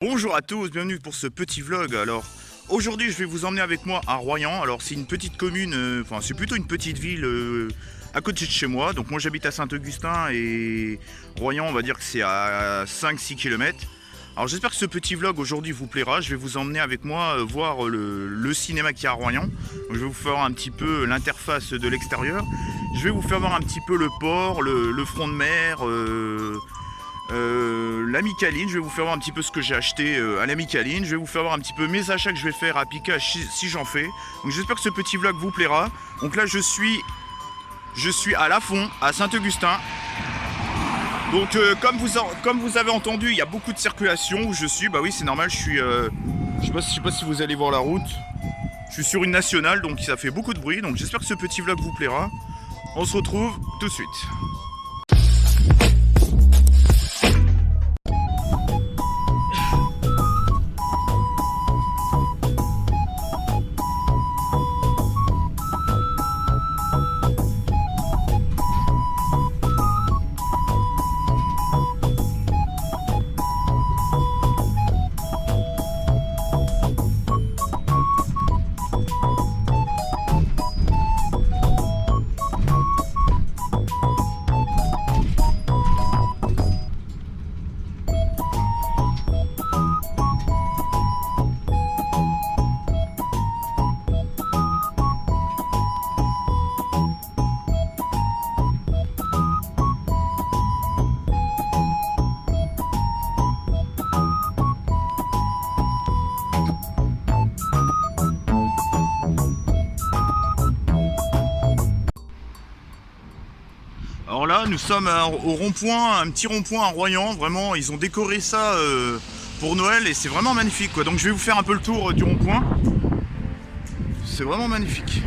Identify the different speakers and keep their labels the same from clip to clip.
Speaker 1: Bonjour à tous, bienvenue pour ce petit vlog. Alors aujourd'hui je vais vous emmener avec moi à Royan. Alors c'est une petite commune, enfin c'est plutôt une petite ville à côté de chez moi. Donc moi j'habite à Saint-Augustin et Royan on va dire que c'est à 5-6 km. Alors j'espère que ce petit vlog aujourd'hui vous plaira. Je vais vous emmener avec moi voir le cinéma qui est à Royan. Donc, je vais vous faire un petit peu l'interface de l'extérieur. Je vais vous faire voir un petit peu le port, le front de mer. La Micaline, je vais vous faire voir un petit peu ce que j'ai acheté à la Micaline. Je vais vous faire voir un petit peu mes achats que je vais faire à Picage si j'en fais. Donc j'espère que ce petit vlog vous plaira. Donc là je suis à Lafond, à Saint-Augustin. Donc comme vous avez entendu, il y a beaucoup de circulation où je suis. Bah oui c'est normal, je suis je sais pas si vous allez voir la route. Je suis sur une nationale donc ça fait beaucoup de bruit. Donc j'espère que ce petit vlog vous plaira. On se retrouve tout de suite. Alors là, nous sommes au rond-point, un petit rond-point à Royan. Vraiment, ils ont décoré ça pour Noël et c'est vraiment magnifique, quoi. Donc je vais vous faire un peu le tour du rond-point. C'est vraiment magnifique.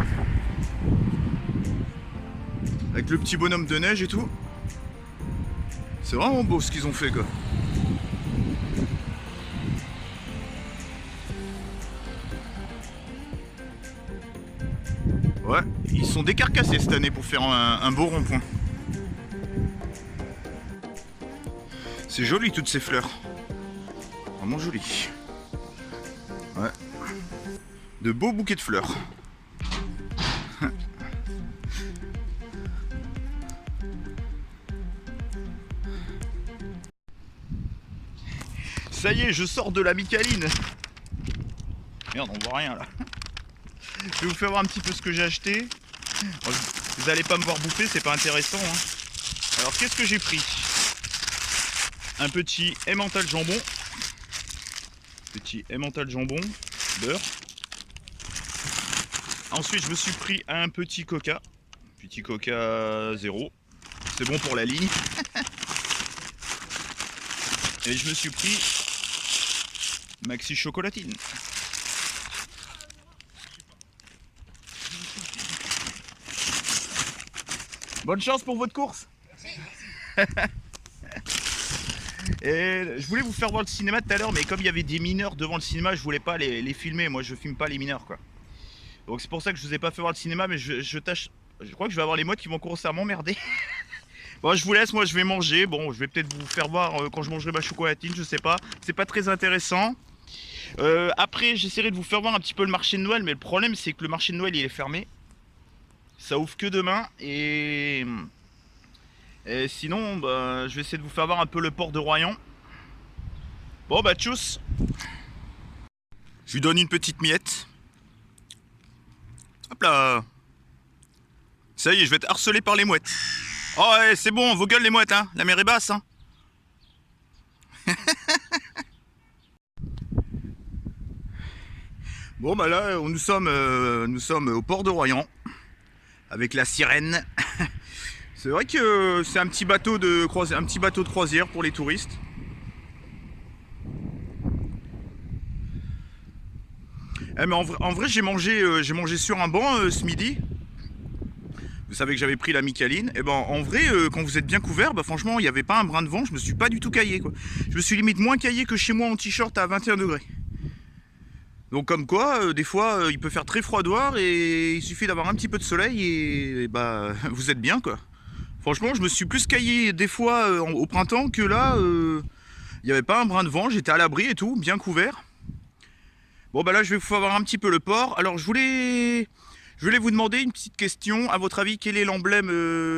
Speaker 1: Avec le petit bonhomme de neige et tout. C'est vraiment beau ce qu'ils ont fait, quoi. Ouais, ils sont décarcassés cette année pour faire un beau rond-point. C'est joli toutes ces fleurs. Vraiment joli. Ouais. De beaux bouquets de fleurs. Ça y est, je sors de la Micaline. Merde, on voit rien là. Je vais vous faire voir un petit peu ce que j'ai acheté. Vous allez pas me voir bouffer, c'est pas intéressant, hein. Alors qu'est-ce que j'ai pris? Un petit emmental jambon. Petit emmental jambon, beurre. Ensuite je me suis pris un petit coca. Petit coca 0. C'est bon pour la ligne. Et je me suis pris Maxi chocolatine. Bonne chance pour votre course. Et je voulais vous faire voir le cinéma tout à l'heure, mais comme il y avait des mineurs devant le cinéma, je voulais pas les filmer. Moi, je filme pas les mineurs, quoi. Donc c'est pour ça que je vous ai pas fait voir le cinéma, mais je crois que je vais avoir les mouettes qui vont commencer à m'emmerder. Bon, je vous laisse, moi je vais manger. Bon, je vais peut-être vous faire voir quand je mangerai ma chocolatine, je sais pas. C'est pas très intéressant. Après, j'essaierai de vous faire voir un petit peu le marché de Noël, mais le problème c'est que le marché de Noël il est fermé. Ça ouvre que demain et sinon, bah, je vais essayer de vous faire voir un peu le port de Royan. Bon bah tchuss. Je lui donne une petite miette. Hop là. Ça y est, je vais être harcelé par les mouettes. Oh ouais, c'est bon, vos gueules les mouettes, hein. La mer est basse, hein. Bon bah là, nous sommes au port de Royan. Avec la sirène. C'est vrai que c'est un petit bateau de croisière pour les touristes. Eh mais en vrai j'ai mangé sur un banc ce midi. Vous savez que j'avais pris la Micaline. Et ben en vrai quand vous êtes bien couvert, bah franchement il n'y avait pas un brin de vent, je me suis pas du tout caillé, quoi. Je me suis limite moins caillé que chez moi en t-shirt à 21 degrés. Donc comme quoi, des fois, il peut faire très froid dehors et il suffit d'avoir un petit peu de soleil et bah vous êtes bien, quoi. Franchement, je me suis plus caillé des fois au printemps que là. Il n'y avait pas un brin de vent, j'étais à l'abri et tout, bien couvert. Bon bah là je vais vous faire voir un petit peu le port. Alors je voulais vous demander une petite question. À votre avis, quel est l'emblème,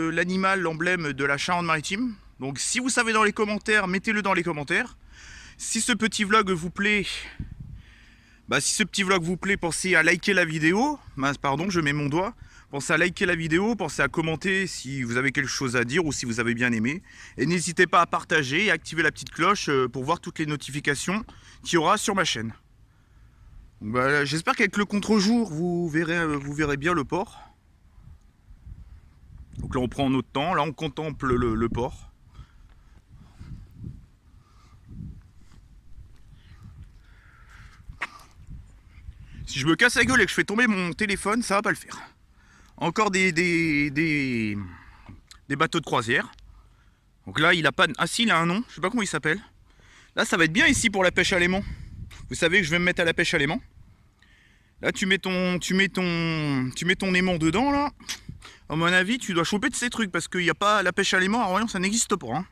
Speaker 1: l'animal, l'emblème de la Charente-Maritime? Donc si vous savez dans les commentaires, mettez-le dans les commentaires. Si ce petit vlog vous plaît, pensez à liker la vidéo. Pardon, je mets mon doigt. Pensez à liker la vidéo, pensez à commenter si vous avez quelque chose à dire ou si vous avez bien aimé. Et n'hésitez pas à partager et activer la petite cloche pour voir toutes les notifications qu'il y aura sur ma chaîne. Bah, j'espère qu'avec le contre-jour, vous verrez bien le port. Donc là, on prend notre temps. Là, on contemple le port. Si je me casse la gueule et que je fais tomber mon téléphone, ça va pas le faire. Encore des bateaux de croisière. Donc là, il a pas... Ah si, il a un nom. Je sais pas comment il s'appelle. Là, ça va être bien ici pour la pêche à l'aimant. Vous savez que je vais me mettre à la pêche à l'aimant. Là, tu mets ton aimant dedans, là. À mon avis, tu dois choper de ces trucs parce qu'il n'y a pas la pêche à l'aimant à Royan, ça n'existe pas. Hein.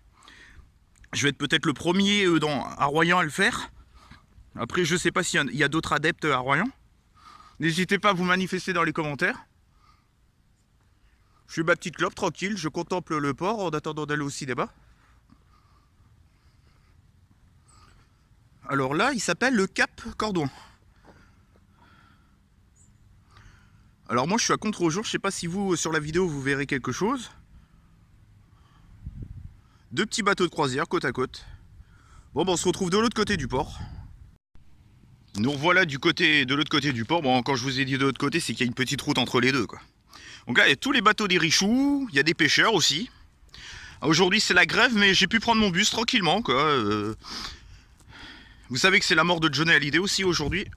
Speaker 1: Je vais être peut-être le premier à Royan à le faire. Après, je sais pas s'il y a d'autres adeptes à Royan. N'hésitez pas à vous manifester dans les commentaires. Je fais ma petite clope tranquille, je contemple le port en attendant d'aller au cinéma. Alors là, il s'appelle le Cap Cordouan. Alors moi je suis à contre-jour, je sais pas si vous sur la vidéo vous verrez quelque chose. Deux petits bateaux de croisière côte à côte. Bon, on se retrouve de l'autre côté du port. Nous revoilà de l'autre côté du port. Bon, quand je vous ai dit de l'autre côté, c'est qu'il y a une petite route entre les deux, quoi. Donc là, il y a tous les bateaux des richoux, il y a des pêcheurs aussi. Aujourd'hui, c'est la grève, mais j'ai pu prendre mon bus tranquillement, quoi. Vous savez que c'est la mort de Johnny Hallyday aussi aujourd'hui.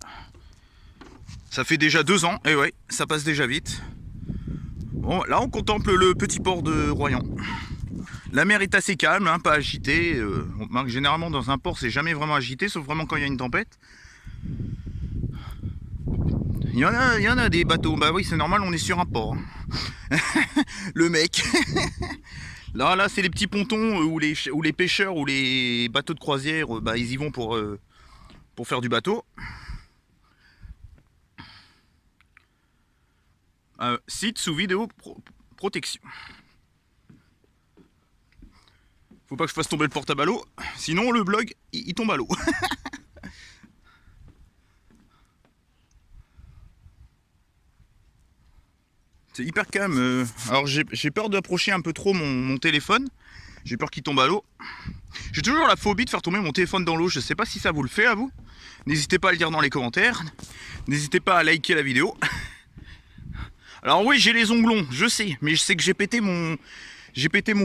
Speaker 1: Ça fait déjà 2 ans, et ouais, ça passe déjà vite. Bon, là, on contemple le petit port de Royan. La mer est assez calme, hein, pas agitée. On remarque généralement dans un port, c'est jamais vraiment agité, sauf vraiment quand il y a une tempête. Il y en a des bateaux. Bah oui, c'est normal, on est sur un port. Le mec. Là, c'est les petits pontons où les pêcheurs ou les bateaux de croisière, bah, ils y vont pour faire du bateau. Site sous vidéo protection. Faut pas que je fasse tomber le portable à l'eau, sinon le blog il tombe à l'eau. C'est hyper calme. Alors j'ai peur d'approcher un peu trop mon téléphone. J'ai peur qu'il tombe à l'eau. J'ai toujours la phobie de faire tomber mon téléphone dans l'eau. Je sais pas si ça vous le fait à vous. N'hésitez pas à le dire dans les commentaires. N'hésitez pas à liker la vidéo. Alors oui, j'ai les ongles longs, je sais. Mais je sais que j'ai pété mon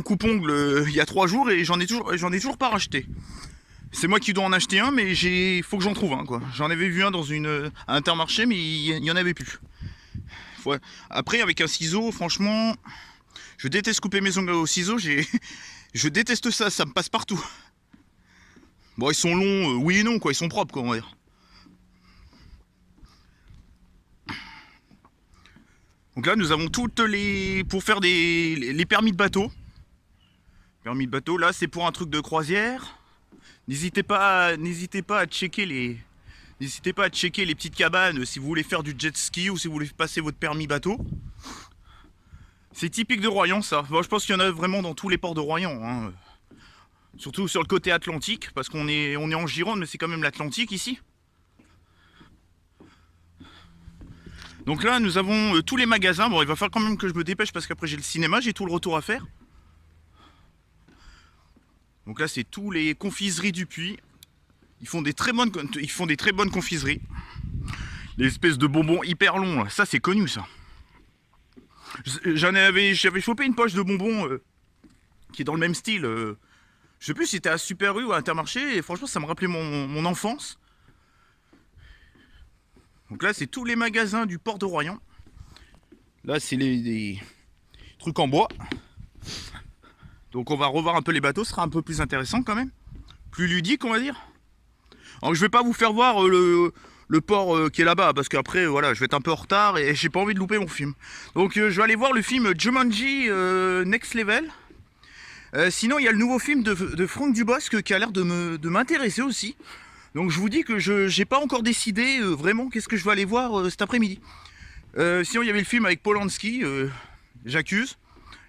Speaker 1: coupe-ongle il y a 3 jours et j'en ai toujours pas racheté. C'est moi qui dois en acheter un, mais faut que j'en trouve un, quoi. J'en avais vu un dans à Intermarché, mais il y en avait plus. Ouais. Après, avec un ciseau, franchement, je déteste couper mes ongles au ciseau. Je déteste ça, ça me passe partout. Bon, ils sont longs, oui et non, quoi. Ils sont propres, quoi, on va dire. Donc là, nous avons toutes pour faire les permis de bateau. Permis de bateau, là, c'est pour un truc de croisière. N'hésitez pas à checker les petites cabanes si vous voulez faire du jet ski ou si vous voulez passer votre permis bateau. C'est typique de Royan, ça. Bon, je pense qu'il y en a vraiment dans tous les ports de Royan, hein. Surtout sur le côté atlantique, parce qu'on est en Gironde, mais c'est quand même l'Atlantique ici. Donc là, nous avons tous les magasins. Bon, il va falloir quand même que je me dépêche parce qu'après j'ai le cinéma, j'ai tout le retour à faire. Donc là, c'est tous les confiseries du Puy. Ils font des très bonnes confiseries. Les espèces de bonbons hyper longs, là. Ça c'est connu, ça. J'avais chopé une poche de bonbons qui est dans le même style. Je sais plus si c'était à Super U ou à Intermarché. Et franchement, ça me rappelait mon enfance. Donc là, c'est tous les magasins du port de Royan. Là, c'est les trucs en bois. Donc on va revoir un peu les bateaux, ce sera un peu plus intéressant quand même. Plus ludique, on va dire. Alors je vais pas vous faire voir le port qui est là-bas, parce qu'après, voilà, je vais être un peu en retard et j'ai pas envie de louper mon film. Donc je vais aller voir le film Jumanji Next Level. Sinon, il y a le nouveau film de Franck Dubosc qui a l'air de m'intéresser aussi. Donc je vous dis que je j'ai pas encore décidé vraiment qu'est-ce que je vais aller voir cet après-midi. Sinon, il y avait le film avec Polanski, J'accuse.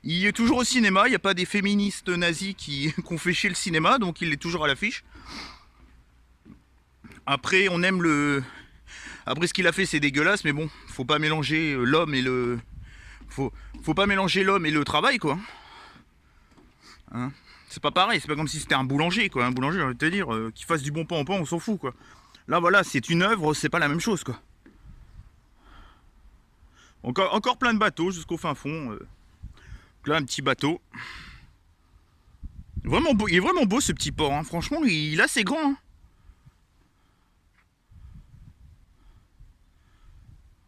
Speaker 1: Il est toujours au cinéma, il n'y a pas des féministes nazis qui ont fait chier le cinéma, donc il est toujours à l'affiche. Après, on aime le... Après, ce qu'il a fait, c'est dégueulasse, mais bon, faut pas mélanger l'homme et le... Faut pas mélanger l'homme et le travail, quoi. Hein, c'est pas pareil, c'est pas comme si c'était un boulanger, quoi. Un boulanger, j'ai envie de te dire, qu'il fasse du bon pain en pain, on s'en fout, quoi. Là, voilà, c'est une œuvre, c'est pas la même chose, quoi. Encore plein de bateaux jusqu'au fin fond. Là, un petit bateau. Vraiment beau, il est vraiment beau ce petit port, hein. Franchement, il est assez grand, hein.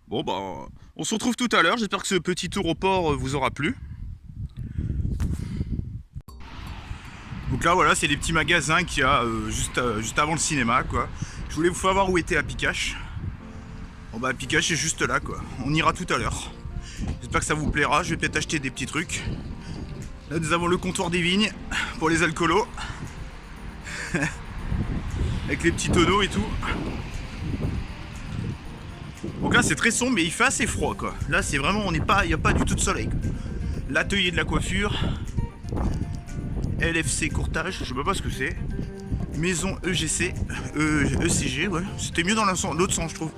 Speaker 1: Bon, bah, on se retrouve tout à l'heure. J'espère que ce petit tour au port vous aura plu. Donc là, voilà, c'est les petits magasins qu'il y a juste avant le cinéma, quoi. Je voulais vous faire voir où était Apicache. Bon, bah, Apicache est juste là, quoi. On ira tout à l'heure. J'espère que ça vous plaira. Je vais peut-être acheter des petits trucs. Là, nous avons le comptoir des vignes pour les alcoolos. Avec les petits tonneaux et tout. Donc là, c'est très sombre, mais il fait assez froid, quoi. Là, c'est vraiment, il n'y a pas du tout de soleil. L'atelier de la coiffure. LFC Courtage, je sais pas ce que c'est. Maison EGC, ECG, ouais. C'était mieux dans l'autre sens, je trouve.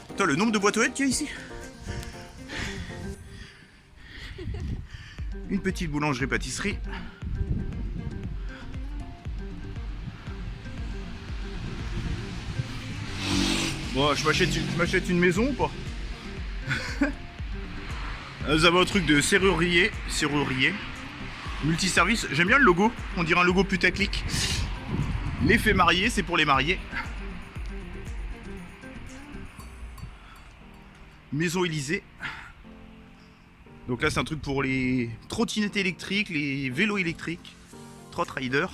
Speaker 1: Putain, le nombre de boîtes aux lettres qu'il y a ici. Une petite boulangerie-pâtisserie. Bon, je m'achète une maison ou pas? Nous avons un truc de serrurier. Multiservice, j'aime bien le logo, on dirait un logo putaclic. L'effet marié, c'est pour les mariés. Maison Élysée. Donc là, c'est un truc pour les trottinettes électriques, les vélos électriques. Trot Rider.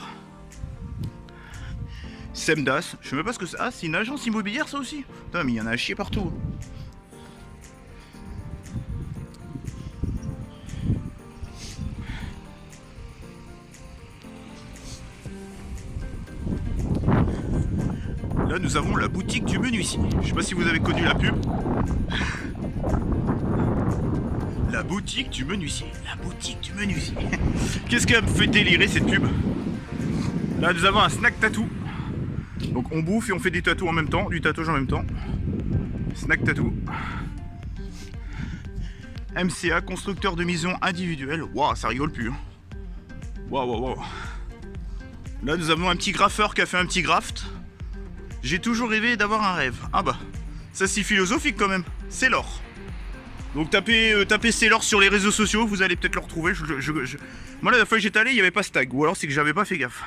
Speaker 1: Semdas, je sais même pas ce que c'est. Ah, c'est une agence immobilière, ça aussi. Putain, mais il y en a à chier partout. Là, nous avons la boutique du menuisier. Je sais pas si vous avez connu la pub. La boutique du menuisier. La boutique du menuisier. Qu'est-ce qui a fait délirer cette pub? Là, nous avons un snack tattoo. Donc, on bouffe et on fait des tatous en même temps, du tatouage en même temps. Snack tattoo. MCA, constructeur de maisons individuelles. Waouh, ça rigole plus. Hein. Waouh. Là, nous avons un petit graffeur qui a fait un petit graft. J'ai toujours rêvé d'avoir un rêve. Ah bah, ça c'est philosophique quand même. C'est l'or. Donc tapez c'est l'or sur les réseaux sociaux, vous allez peut-être le retrouver. Moi, la fois que j'étais allé, il n'y avait pas ce tag. Ou alors c'est que j'avais pas fait gaffe.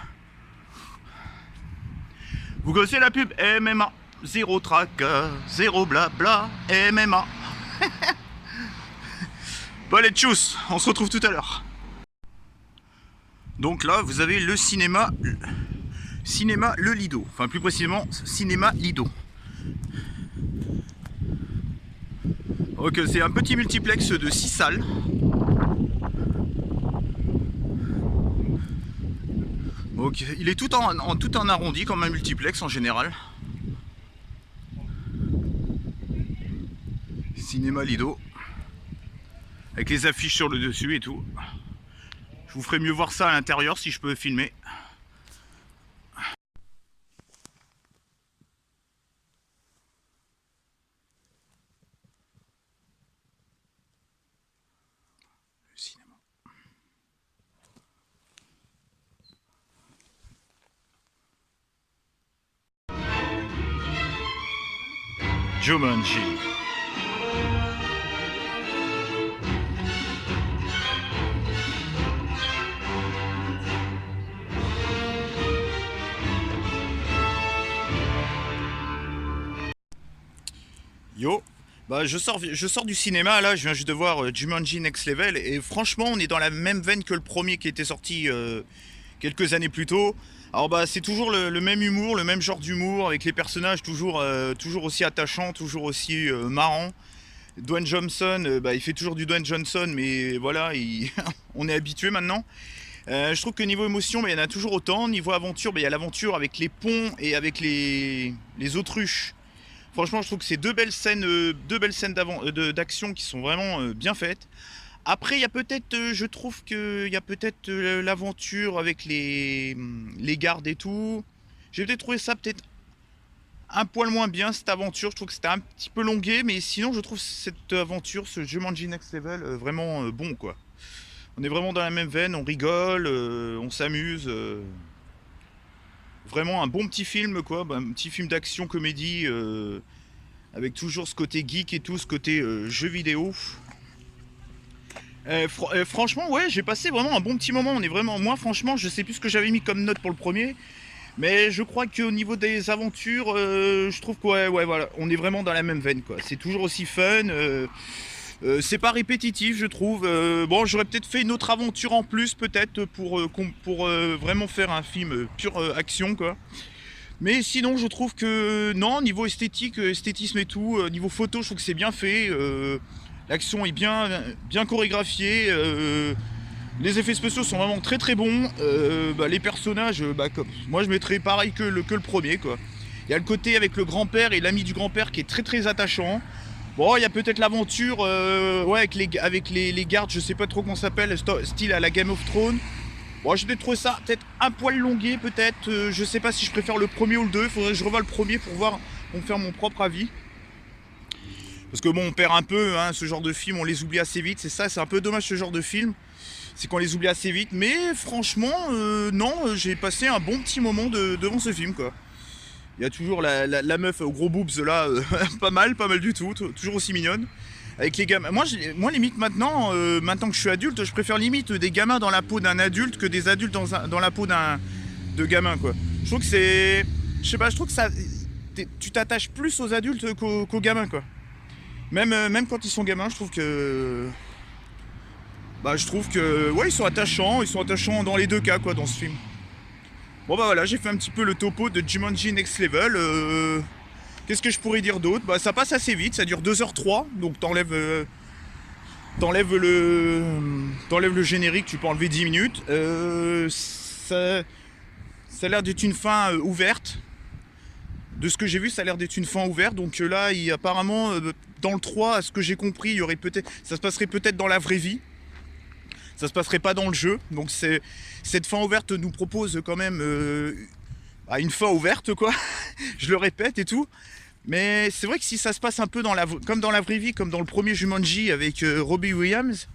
Speaker 1: Vous connaissez la pub MMA. Zéro tracas, zéro blabla, MMA. Bon, allez, tchuss, on se retrouve tout à l'heure. Donc là, vous avez le cinéma Le Lido. Enfin, plus précisément, cinéma Lido. Donc, c'est un petit multiplex de 6 salles. Donc, il est tout en arrondi comme un multiplex en général. Cinéma Lido. Avec les affiches sur le dessus et tout. Je vous ferai mieux voir ça à l'intérieur si je peux filmer. Le cinéma. Jumanji. Yo, bah je sors du cinéma là, je viens juste de voir Jumanji Next Level et franchement on est dans la même veine que le premier qui était sorti quelques années plus tôt. Alors bah c'est toujours le même humour, le même genre d'humour avec les personnages toujours aussi attachants, toujours aussi marrants. Dwayne Johnson, bah il fait toujours du Dwayne Johnson mais voilà, on est habitué maintenant. Je trouve que niveau émotion, bah, il y en a toujours autant. Niveau aventure, bah, il y a l'aventure avec les ponts et avec les autruches. Franchement, je trouve que c'est deux belles scènes d'action qui sont vraiment bien faites. Après, il y a peut-être, je trouve qu'il y a peut-être l'aventure avec les gardes et tout. J'ai peut-être trouvé ça peut-être un poil moins bien, cette aventure. Je trouve que c'était un petit peu longué, mais sinon, je trouve cette aventure, ce Jumanji Next Level, vraiment bon, quoi. On est vraiment dans la même veine, on rigole, on s'amuse. Vraiment un bon petit film, quoi. Bah, un petit film d'action, comédie, avec toujours ce côté geek et tout, ce côté jeu vidéo. Franchement, ouais, j'ai passé vraiment un bon petit moment. On est vraiment, moi, franchement, je sais plus ce que j'avais mis comme note pour le premier, mais je crois qu'au niveau des aventures, je trouve que ouais, voilà, on est vraiment dans la même veine, quoi. C'est toujours aussi fun. C'est pas répétitif, je trouve. Bon, j'aurais peut-être fait une autre aventure en plus, peut-être pour vraiment faire un film pure action, quoi. Mais sinon, je trouve que non, niveau esthétique, esthétisme et tout, niveau photo, je trouve que c'est bien fait. L'action est bien chorégraphiée. Les effets spéciaux sont vraiment très très bons. Bah, les personnages, bah, comme, moi je mettrais pareil que le premier, quoi. Il y a le côté avec le grand-père et l'ami du grand-père qui est très très attachant. Bon, il y a peut-être l'aventure ouais, avec les gardes, je sais pas trop comment ça s'appelle, style à la Game of Thrones. Bon, j'ai peut-être trouvé ça peut-être un poil longué, peut-être. Je sais pas si je préfère le premier ou le 2. Il faudrait que je revoie le premier pour me faire mon propre avis. Parce que bon, on perd un peu, hein, ce genre de film, on les oublie assez vite. C'est ça, c'est un peu dommage ce genre de film. C'est qu'on les oublie assez vite. Mais franchement, non, j'ai passé un bon petit moment devant ce film, quoi. Il y a toujours la meuf aux gros boobs là, pas mal du tout, toujours aussi mignonne. Avec les gamins. Moi limite maintenant, maintenant que je suis adulte, je préfère limite des gamins dans la peau d'un adulte que des adultes dans la peau de gamin, quoi. Je trouve que c'est. Je sais pas, je trouve que ça. Tu t'attaches plus aux adultes qu'aux gamins, quoi. Même quand ils sont gamins, je trouve que. Bah je trouve que. Ouais, ils sont attachants dans les deux cas, quoi, dans ce film. Bon bah voilà, j'ai fait un petit peu le topo de Jumanji Next Level. Qu'est-ce que je pourrais dire d'autre? Bah ça passe assez vite, ça dure 2h03, donc t'enlèves le générique, tu peux enlever 10 minutes. Ça a l'air d'être une fin ouverte. De ce que j'ai vu, ça a l'air d'être une fin ouverte. Donc là, apparemment, dans le 3, à ce que j'ai compris, il y aurait ça se passerait peut-être dans la vraie vie. Ça se passerait pas dans le jeu. Donc cette fin ouverte nous propose quand même une fin ouverte, quoi. Je le répète et tout. Mais c'est vrai que si ça se passe un peu comme dans la vraie vie, comme dans le premier Jumanji avec Robbie Williams,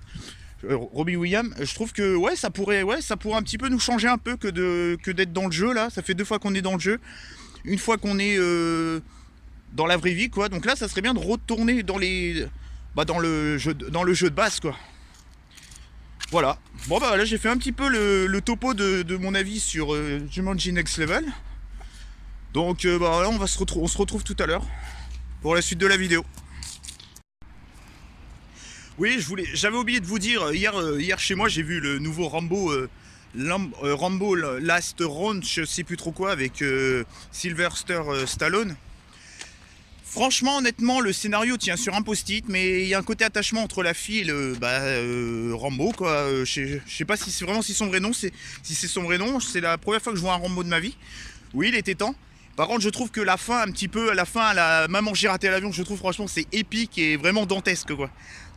Speaker 1: je trouve que ouais, ça pourrait un petit peu nous changer un peu que d'être dans le jeu là. Ça fait 2 fois qu'on est dans le jeu, une fois qu'on est dans la vraie vie, quoi. Donc là, ça serait bien de retourner dans le jeu de base, quoi. Voilà. Bon bah là, j'ai fait un petit peu le topo de mon avis sur Jumanji Next Level. Donc bah là, on se retrouve tout à l'heure pour la suite de la vidéo. Oui, j'avais oublié de vous dire, hier chez moi, j'ai vu le nouveau Rambo, Rambo Last Round, je sais plus trop quoi, avec Sylvester Stallone. Franchement, honnêtement, le scénario tient sur un post-it, mais il y a un côté attachement entre la fille et Rambo, quoi. Je sais pas si c'est vraiment son vrai nom, si c'est son vrai nom. C'est la première fois que je vois un Rambo de ma vie. Oui, il était temps. Par contre, je trouve que la fin, la maman j'ai raté l'avion, je trouve franchement c'est épique et vraiment dantesque, quoi.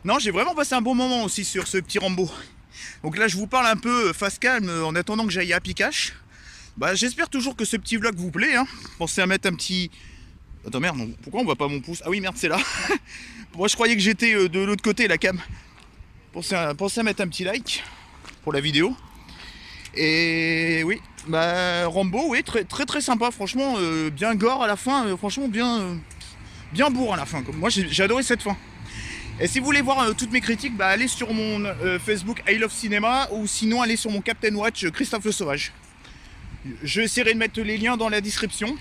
Speaker 1: Non, j'ai vraiment passé un bon moment aussi sur ce petit Rambo. Donc là, je vous parle un peu face calme en attendant que j'aille à Picache. Bah, j'espère toujours que ce petit vlog vous plaît, hein. Pensez à mettre un petit... Attends, merde, non. Pourquoi on voit pas mon pouce? Ah oui, merde, c'est là. Moi, je croyais que j'étais de l'autre côté, la cam. Pensez à mettre un petit like pour la vidéo. Et oui, bah Rambo, oui, très très très sympa, franchement, bien gore à la fin, franchement bien bourre à la fin. Moi, j'ai adoré cette fin. Et si vous voulez voir toutes mes critiques, bah allez sur mon Facebook I Love Cinema, ou sinon allez sur mon Captain Watch Christophe Le Sauvage. Je essaierai de mettre les liens dans la description.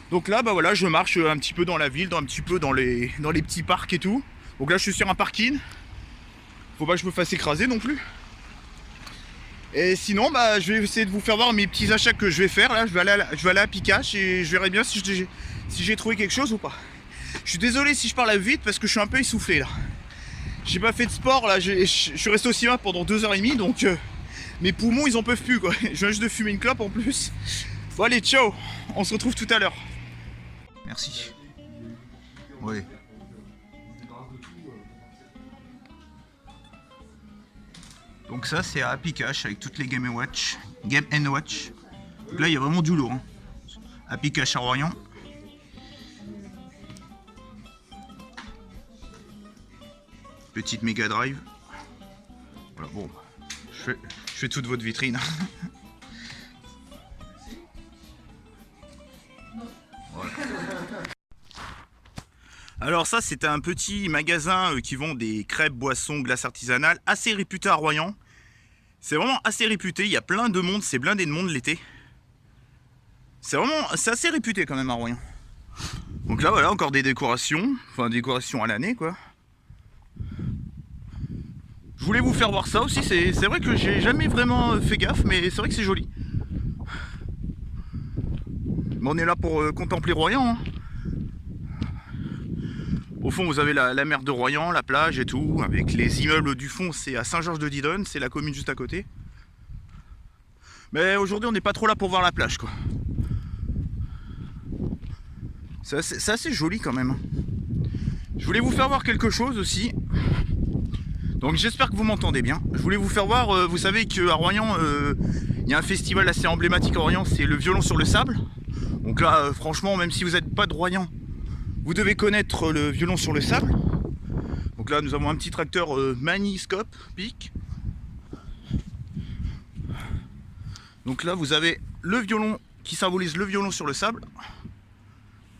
Speaker 1: Donc là, bah voilà, je marche un petit peu dans la ville, un petit peu dans les petits parcs et tout. Donc là, je suis sur un parking. Faut pas que je me fasse écraser non plus. Et sinon, bah, je vais essayer de vous faire voir mes petits achats que je vais faire. Là, je vais aller à Picache et je verrai bien si j'ai trouvé quelque chose ou pas. Je suis désolé si je parle vite parce que je suis un peu essoufflé là. J'ai pas fait de sport là, je suis resté au cinéma pendant 2h30, donc Mes poumons ils en peuvent plus quoi. Je viens juste de fumer une clope en plus. Bon allez ciao, on se retrouve tout à l'heure. Merci. Oui. Donc ça c'est à Happy Cash avec toutes les Game & Watch. Game & Watch. Donc là il y a vraiment du lourd. Hein. Happy Cash à Royan. Petite Mega Drive. Voilà bon. Je fais toute votre vitrine. Voilà. Alors ça c'est un petit magasin qui vend des crêpes, boissons, glaces artisanales, assez réputé à Royan. C'est vraiment assez réputé, il y a plein de monde, c'est blindé de monde l'été. C'est assez réputé quand même à Royan. Donc là voilà encore des décorations, enfin des décorations à l'année quoi. Je voulais vous faire voir ça aussi, c'est vrai que j'ai jamais vraiment fait gaffe, mais c'est vrai que c'est joli. Mais on est là pour contempler Royan. Hein. Au fond vous avez la mer de Royan, la plage et tout, avec les immeubles du fond, c'est à Saint-Georges-de-Didonne, c'est la commune juste à côté. Mais aujourd'hui on n'est pas trop là pour voir la plage quoi. C'est assez joli quand même. Je voulais vous faire voir quelque chose aussi. Donc j'espère que vous m'entendez bien. Je voulais vous faire voir, vous savez qu'à Royan, il y a un festival assez emblématique à Royan, c'est le violon sur le sable. Donc là, franchement, même si vous n'êtes pas de Royan, vous devez connaître le violon sur le sable. Donc là, nous avons un petit tracteur Maniscope, pic. Donc là, vous avez le violon qui symbolise le violon sur le sable.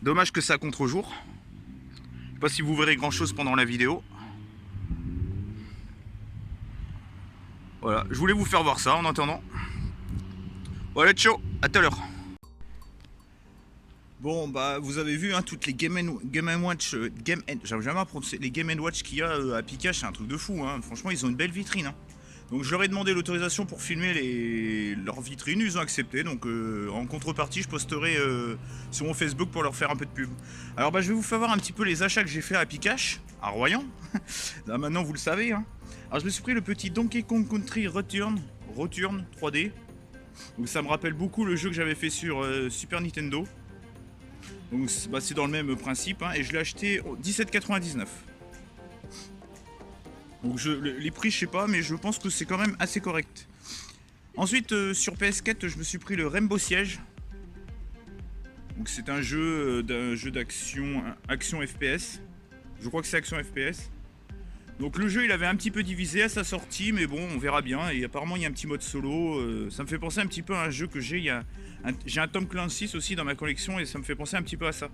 Speaker 1: Dommage que ça à contre-jour. Je ne sais pas si vous verrez grand chose pendant la vidéo. Voilà, je voulais vous faire voir ça en attendant. Voilà, ciao, à tout à l'heure. Bon, bah, vous avez vu, hein, toutes les Game & Watch, j'arrive jamais à prononcer, les Game & Watch qu'il y a à Pikachu, c'est un truc de fou, hein. Franchement, ils ont une belle vitrine, hein. Donc, je leur ai demandé l'autorisation pour filmer leurs vitrines, ils ont accepté, donc en contrepartie, je posterai sur mon Facebook pour leur faire un peu de pub. Alors, bah, je vais vous faire voir un petit peu les achats que j'ai fait à Pikachu, à Royan. Là, maintenant, vous le savez, hein. Alors, je me suis pris le petit Donkey Kong Country Return 3D. Donc, ça me rappelle beaucoup le jeu que j'avais fait sur Super Nintendo. Donc bah, c'est dans le même principe hein, et je l'ai acheté au 17,99 €. Donc les prix je sais pas mais je pense que c'est quand même assez correct. Ensuite sur PS4 je me suis pris le Rainbow Siege. Donc c'est un jeu d'action action FPS. Je crois que c'est action FPS. Donc le jeu il avait un petit peu divisé à sa sortie mais bon on verra bien et apparemment il y a un petit mode solo. Ça me fait penser un petit peu à un jeu que j'ai. J'ai un Tom Clancy aussi dans ma collection et ça me fait penser un petit peu à ça.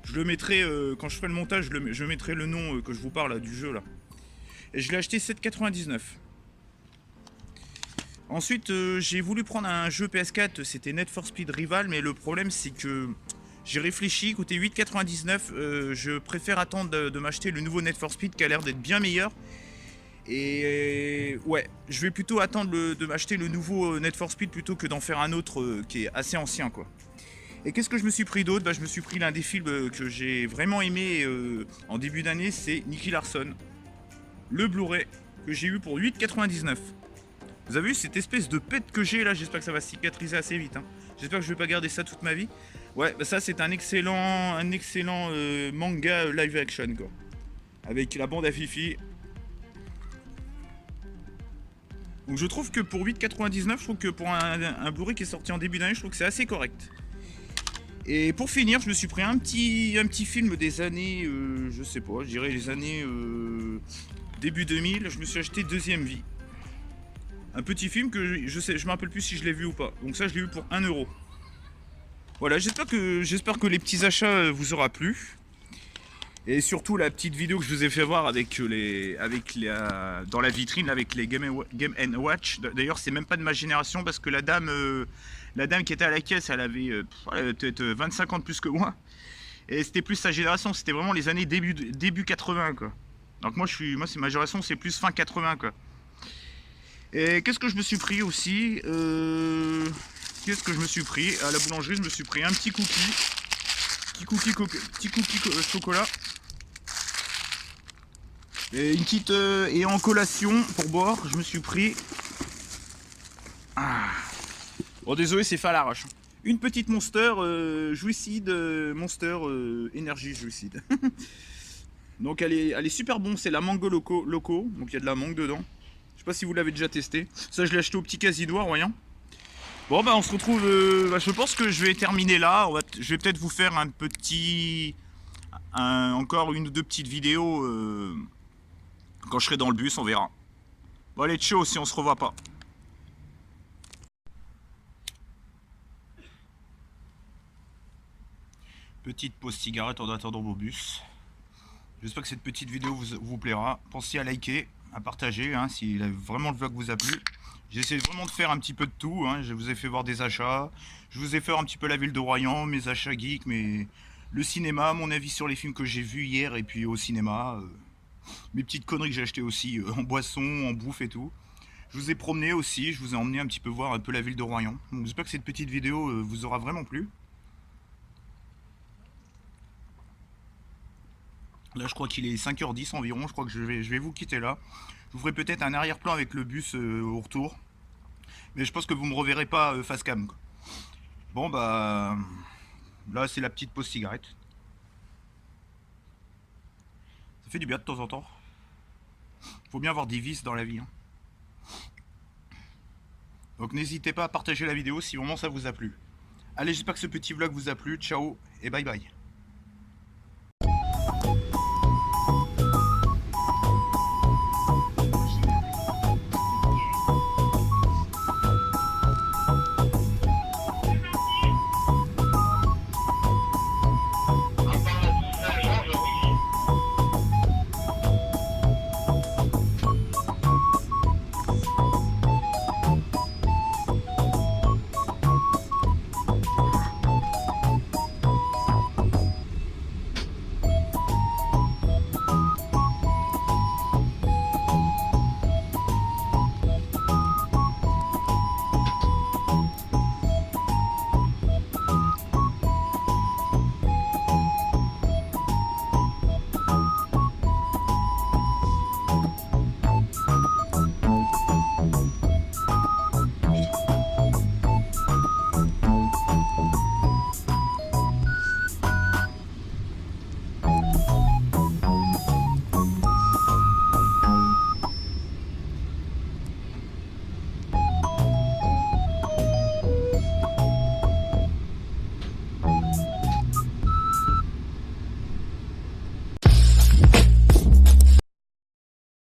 Speaker 1: Je le mettrai, quand je ferai le montage, je mettrai le nom que je vous parle là, du jeu là. Et je l'ai acheté 7,99 €. Ensuite, j'ai voulu prendre un jeu PS4, c'était Need for Speed Rival, mais le problème c'est que j'ai réfléchi, côté 8,99 €, je préfère attendre de m'acheter le nouveau Need for Speed qui a l'air d'être bien meilleur. Et ouais, je vais plutôt attendre de m'acheter le nouveau Need for Speed plutôt que d'en faire un autre qui est assez ancien quoi. Et qu'est-ce que je me suis pris d'autre? Bah, je me suis pris l'un des films que j'ai vraiment aimé en début d'année, c'est Nicky Larson. Le Blu-ray que j'ai eu pour 8,99 €. Vous avez vu cette espèce de pète que j'ai là? J'espère que ça va cicatriser assez vite. Hein. J'espère que je vais pas garder ça toute ma vie. Ouais, bah ça c'est un excellent manga live action quoi. Avec la bande à Fifi. Donc je trouve que pour 8,99 €, je trouve que pour un Blu-ray qui est sorti en début d'année, je trouve que c'est assez correct. Et pour finir, je me suis pris un petit film des années, je sais pas, je dirais les années début 2000, je me suis acheté Deuxième Vie. Un petit film que je me rappelle plus si je l'ai vu ou pas. Donc ça, je l'ai eu pour 1 €. Voilà, j'espère que les petits achats vous aura plu. Et surtout la petite vidéo que je vous ai fait voir dans la vitrine avec les Game & Watch. D'ailleurs c'est même pas de ma génération parce que la dame qui était à la caisse elle avait peut-être 25 ans de plus que moi. Et c'était plus sa génération, c'était vraiment les années début 80 quoi. Donc moi c'est ma génération, c'est plus fin 80 quoi. Et qu'est-ce que je me suis pris aussi Qu'est-ce que je me suis pris? À la boulangerie je me suis pris un petit cookie. Petit cookie chocolat. Et une petite et en collation pour boire, je me suis pris Ah. Bon, désolé, c'est fait à l'arrache. Une petite Monster Juicide, Monster Énergie Juicide. Donc elle est super bon, c'est la mango loco, donc il y a de la mangue dedans. Je sais pas si vous l'avez déjà testé. Ça, je l'ai acheté au petit casino à Royan. Bon, bah on se retrouve. Je pense que je vais terminer là. Je vais peut-être vous faire un petit. Encore une ou deux petites vidéos quand je serai dans le bus, on verra. Bon, allez, ciao si on se revoit pas. Petite pause cigarette en attendant vos bus. J'espère que cette petite vidéo vous plaira. Pensez à liker, à partager hein, si vraiment le vlog vous a plu. J'essaie vraiment de faire un petit peu de tout. Hein. Je vous ai fait voir des achats. Je vous ai fait un petit peu la ville de Royan, mes achats geeks, le cinéma, mon avis sur les films que j'ai vus hier et puis au cinéma. Mes petites conneries que j'ai achetées aussi en boisson, en bouffe et tout. Je vous ai promené aussi, je vous ai emmené un petit peu voir un peu la ville de Royan. Donc j'espère que cette petite vidéo vous aura vraiment plu. Là je crois qu'il est 5h10 environ, je crois que je vais vous quitter là. Je vous ferai peut-être un arrière-plan avec le bus au retour. Mais je pense que vous me reverrez pas face cam. Quoi. Bon bah là c'est la petite pause cigarette. Ça fait du bien de temps en temps. Faut bien avoir des vices dans la vie. Hein. Donc n'hésitez pas à partager la vidéo si vraiment ça vous a plu. Allez, j'espère que ce petit vlog vous a plu. Ciao et bye bye.